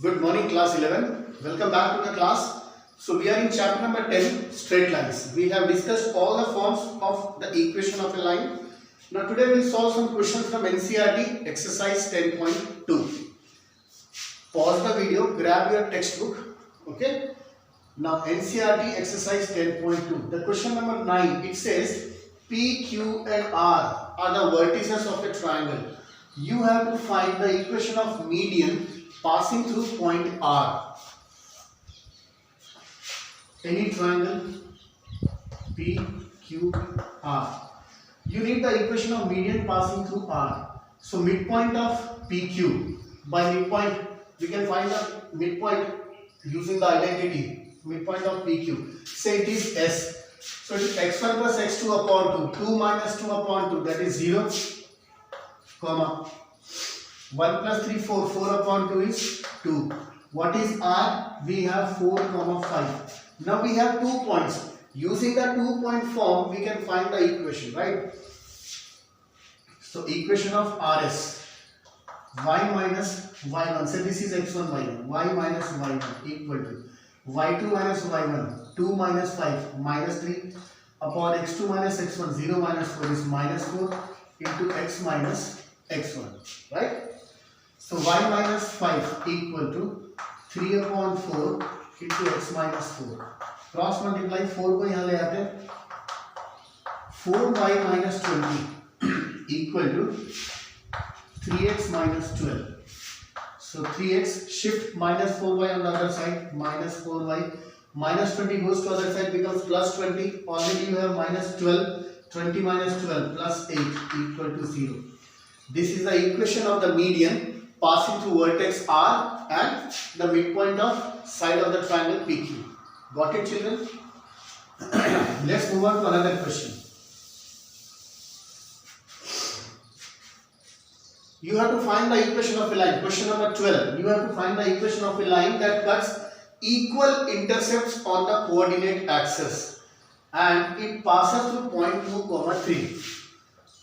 Good morning, class 11. Welcome back to the class. So we are in chapter number 10, straight lines. We have discussed all the forms of the equation of a line. Now today we will solve some questions from NCERT exercise 10.2. Pause the video, grab your textbook. Okay. Now NCERT exercise 10.2. The question number 9, it says P, Q and R are the vertices of a triangle. You have to find the equation of median passing through point R. Any triangle P, Q, R. You need the equation of median passing through R. So midpoint of PQ. By midpoint, we can find the midpoint using the identity. Midpoint of PQ. Say it is S. So it is x1 plus x2 upon 2. 2 minus 2 upon 2, that is 0, comma. 1 plus 3, 4. 4 upon 2 is 2. What is R? We have 4, 5. Now we have 2 points. Using the 2-point form, we can find the equation, right? So equation of RS. Y minus Y1. Say this is x1, y1. Y minus y1 equal to y2 minus y1. 2 minus 5 minus 3 upon x2 minus x1. 0 minus 4 is minus 4 into x minus x1, right? So y minus 5 equal to 3 upon 4 into x minus 4. Cross multiply 4 को यहाँ ले आते हैं. 4y minus 20 equal to 3x minus 12. So 3x, shift minus 4y on the other side, minus 4y. Minus 20 goes to other side, becomes plus 20. Already you have minus 12. 20 minus 12 plus 8 equal to 0. This is the equation of the median passing through vertex R and the midpoint of side of the triangle PQ. Got it, children? Let's move on to another question. You have to find the equation of a line. Question number 12. You have to find the equation of a line that cuts equal intercepts on the coordinate axis and it passes through point 2, 3.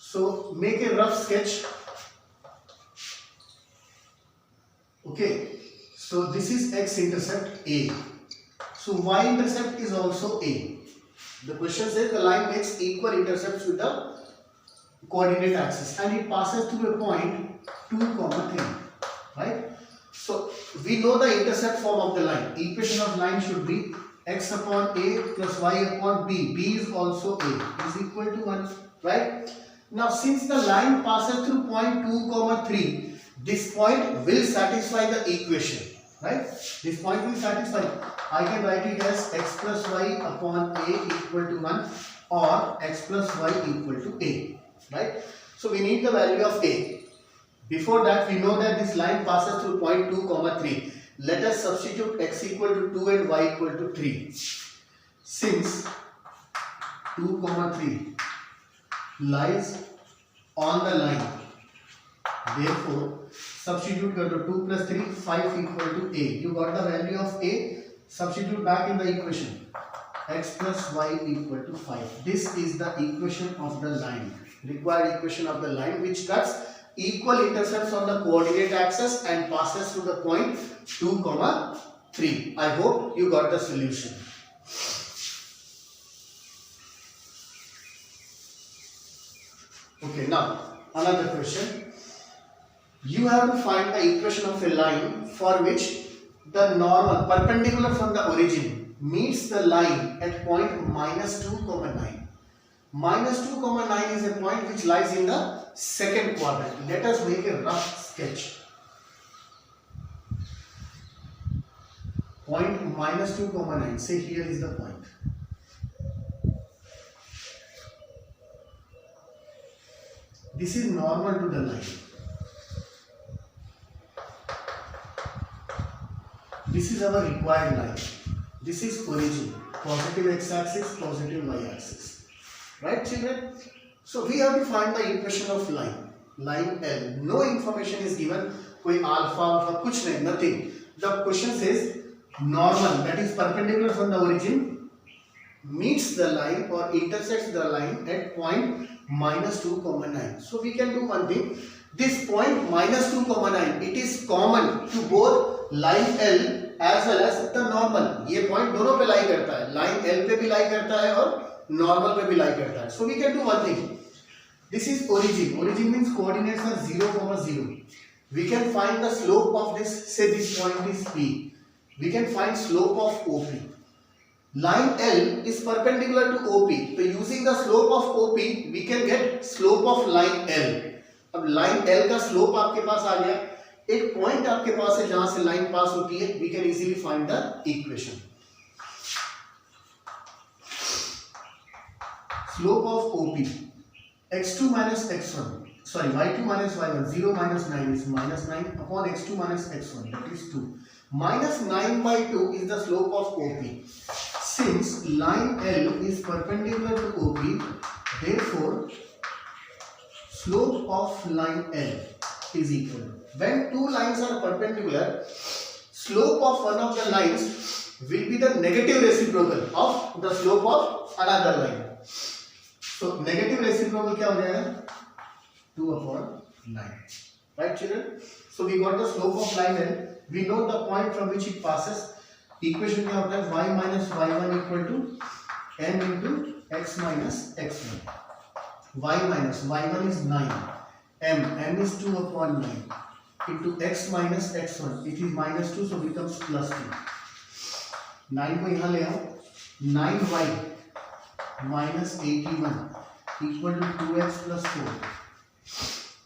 So make a rough sketch. Okay, so this is x-intercept A. So y-intercept is also A. The question says the line makes equal intercepts with the coordinate axis and it passes through a point 2, 3. Right? So we know the intercept form of the line. Equation of line should be x upon A plus y upon B. B is also A is equal to 1. Right? Now since the line passes through point 2, 3, this point will satisfy the equation, right? This point will satisfy. I can write it as x plus y upon A equal to 1 or x plus y equal to A, right? So we need the value of A. Before that, we know that this line passes through point 2, 3. Let us substitute x equal to 2 and y equal to 3. Since 2, 3 lies on the line, therefore substitute 2 plus 3, 5 equal to A. You got the value of A. Substitute back in the equation. X plus y equal to 5. This is the equation of the line. Required equation of the line which cuts equal intercepts on the coordinate axis and passes through the point 2, 3. I hope you got the solution. Okay, now another question. You have to find the equation of a line for which the normal perpendicular from the origin meets the line at point minus 2, 9. Minus 2, 9 is a point which lies in the second quadrant. Let us make a rough sketch. Point minus 2, 9. Say here is the point. This is normal to the line. This is our required line. This is origin. Positive x-axis, positive y-axis. Right, children? So we have to find the equation of line. Line L. No information is given. Koi alpha, kuch nahi, nothing. The question says normal, that is perpendicular from the origin, meets the line or intersects the line at point minus 2, 9. So we can do one thing. This point minus 2, 9, it is common to both line L as well as the normal. ये point दोनों पे lie करता है, line L पे भी lie करता है और normal पे भी lie करता है. So we can do one thing. This is origin. Origin means coordinates are 0, 0. We can find the slope of this. Say this point is P. We can find slope of OP. Line L is perpendicular to OP. So using the slope of OP, we can get slope of line L. अब line L का slope आपके पास आ गया. एक point आपके पास है जहां से line पास होती है. We can easily find the equation. Slope of OP. x2 minus x1. Sorry, y2 minus y1. 0 minus 9 is minus 9 upon x2 minus x1. That is 2. Minus 9 by 2 is the slope of OP. Since line L is perpendicular to OP, therefore slope of line L is equal. When two lines are perpendicular, slope of one of the lines will be the negative reciprocal of the slope of another line. So negative reciprocal क्या हो जाएगा? 2 upon 9. Right, children? So we got the slope of line L. We know the point from which it passes. Equation क्या होता है? Y minus y1 equal to m into x minus x1. Y minus y1 is 9. M is 2 upon 9 into x minus x1. It is minus 2, so becomes plus 2. 9 को यहाँ ले आओ. 9y minus 81 equal to 2x plus 4.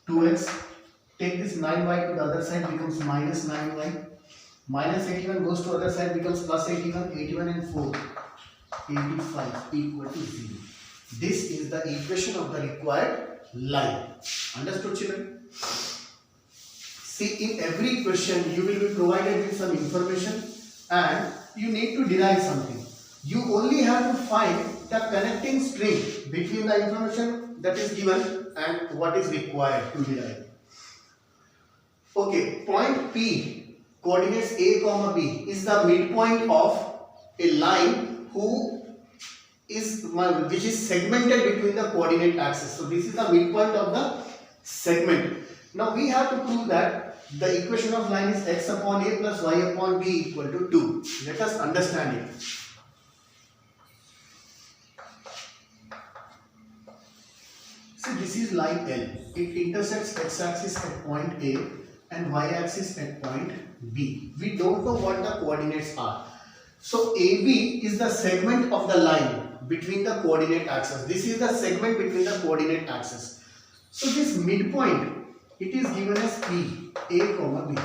2x. Take this 9y to the other side, becomes minus 9y. Minus 81 goes to other side, becomes plus 81. 81 and 4. 85 equal to 0. This is the equation of the required line. Understood, children? See, in every question you will be provided with some information and you need to derive something. You only have to find the connecting string between the information that is given and what is required to derive. Okay, point P, coordinates A, B is the midpoint of a line which is segmented between the coordinate axis. So this is the midpoint of the segment. Now we have to prove that the equation of line is x upon A plus y upon B equal to 2. Let us understand it. See, this is line L. It intersects x-axis at point A and y-axis at point B. We don't know what the coordinates are. So AB is the segment of the line between the coordinate axis. This is the segment between the coordinate axis. So this midpoint, it is given as P, A, B.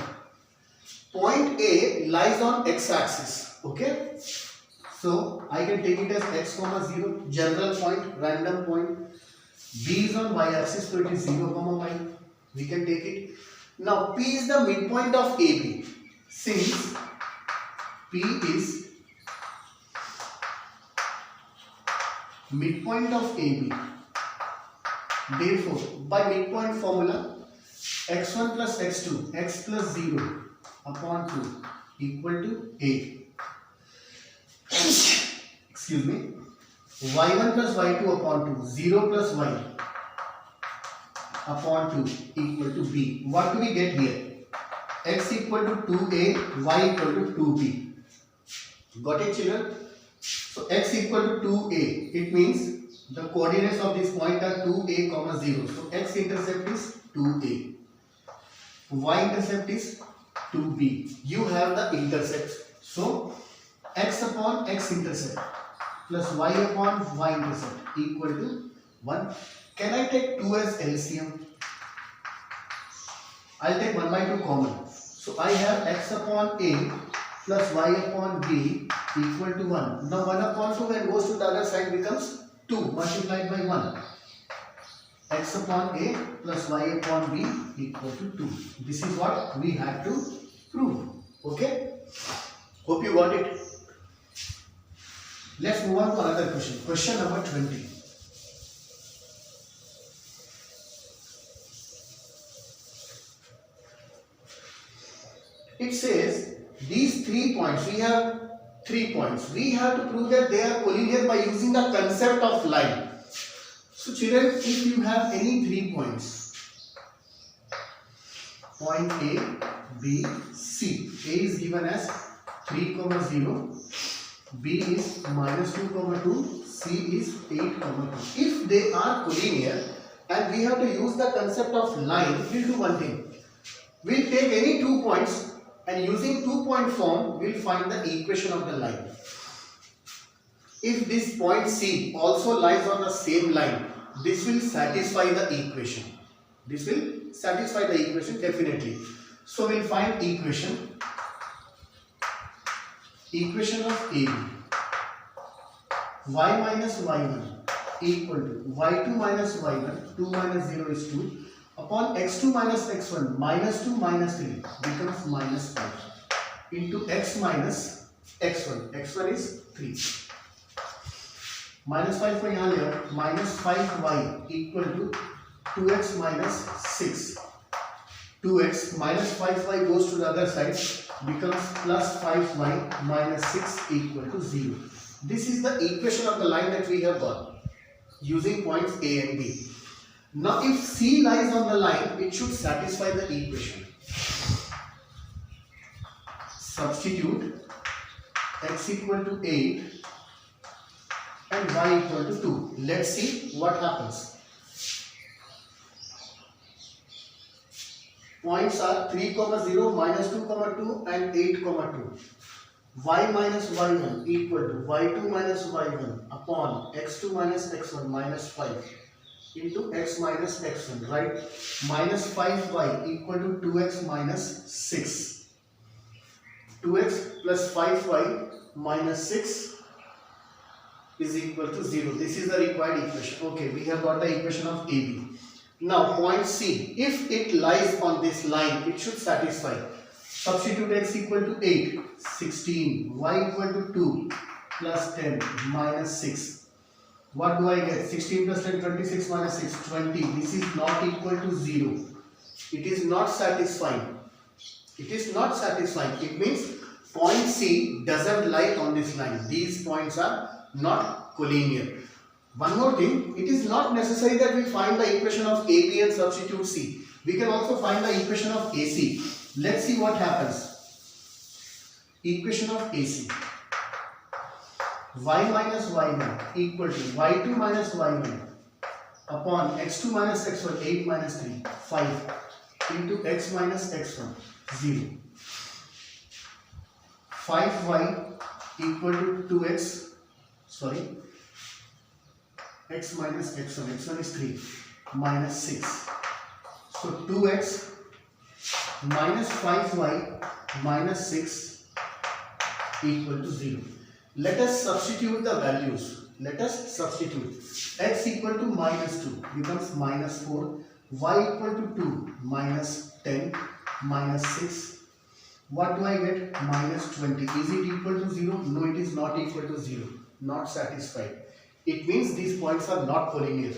Point A lies on x-axis. Okay. So I can take it as x, 0, general point, random point. B is on y-axis, so it is 0, y. We can take it. Now P is the midpoint of AB. Since P is midpoint of AB, therefore by midpoint formula, x1 plus x2, x plus 0 upon 2 equal to A. Excuse me. y1 plus y2 upon 2, 0 plus y upon 2 equal to B. What do we get here? X equal to 2A, y equal to 2B. Got it, children? So x equal to 2A. It means the coordinates of this point are 2A, 0. So x intercept is 2A. Y intercept is 2B. You have the intercepts. So x upon x intercept plus y upon y intercept equal to 1. Can I take 2 as LCM? I'll take 1 by 2 common. So I have x upon A plus y upon B equal to 1. Now 1 upon 2 when goes to the other side becomes 2 multiplied by 1. X upon A plus y upon B equal to 2. This is what we had to prove. Okay? Hope you got it. Let's move on to another question. Question number 20. It says these 3 points, we have 3 points. We have to prove that they are collinear by using the concept of line. So children, if you have any 3 points point A, B, C. A is given as 3, 0. B is -2, C is 8, 2. If they are collinear and we have to use the concept of line, we'll do one thing. We'll take any 2 points and using 2-point form, we'll find the equation of the line. If this point C also lies on the same line, this will satisfy the equation. This will satisfy the equation definitely. So we'll find equation of AB. Y minus y1 equal to y2 minus y1, 2 minus 0 is 2, upon x2 minus x1, -2 minus 3 becomes -5 into x minus x1. x1 is 3. -5 को यहाँ ले आओ, -5y equal to 2x minus 6. 2x minus 5y goes to the other side, becomes plus 5y minus 6 equal to 0. This is the equation of the line that we have got using points A and B. Now if C lies on the line, it should satisfy the equation. Substitute x equal to 8 and y equal to 2. Let's see what happens. Points are 3, 0, -2, 2 and 8, 2. Y minus y1 equal to y2 minus y1 upon x2 minus x1 minus 5 into x minus x1, right? Minus 5y equal to 2x minus 6. 2x plus 5y minus 6 is equal to 0. This is the required equation. Okay, we have got the equation of AB. Now point C, if it lies on this line, it should satisfy. Substitute x equal to 8, 16, y equal to 2, plus 10, minus 6. What do I get? 16 plus 10, 26 minus 6, 20. This is not equal to 0. It is not satisfying. It is not satisfying. It means point C doesn't lie on this line. These points are not collinear. One more thing, it is not necessary that we find the equation of AB and substitute C. We can also find the equation of AC. Let's see what happens. Equation of AC. Y minus y1 equal to y2 minus y1 upon x2 minus x1, 8 minus 3, 5 into x minus x1, 0. 5y equal to 2x, x minus x1, x1 is 3, minus 6. So 2x minus 5y minus 6 equal to 0. Let us substitute the values. Let us substitute. X equal to minus 2 becomes minus 4. Y equal to 2 minus 10 minus 6. What do I get? Minus 20. Is it equal to 0? No, it is not equal to 0. Not satisfied. It means these points are not collinear.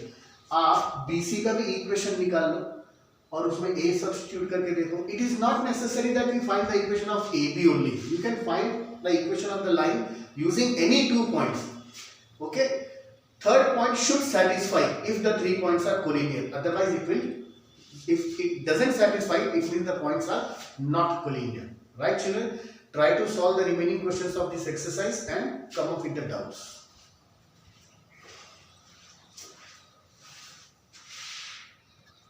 आप BC का भी equation निकाल लो और उसमें A substitute करके देखो. It is not necessary that we find the equation of AB only. You can find the equation of the line using any 2 points. Okay. Third point should satisfy if the 3 points are collinear. Otherwise, if it doesn't satisfy, it means the points are not collinear. Right, children? Try to solve the remaining questions of this exercise and come up with the doubts.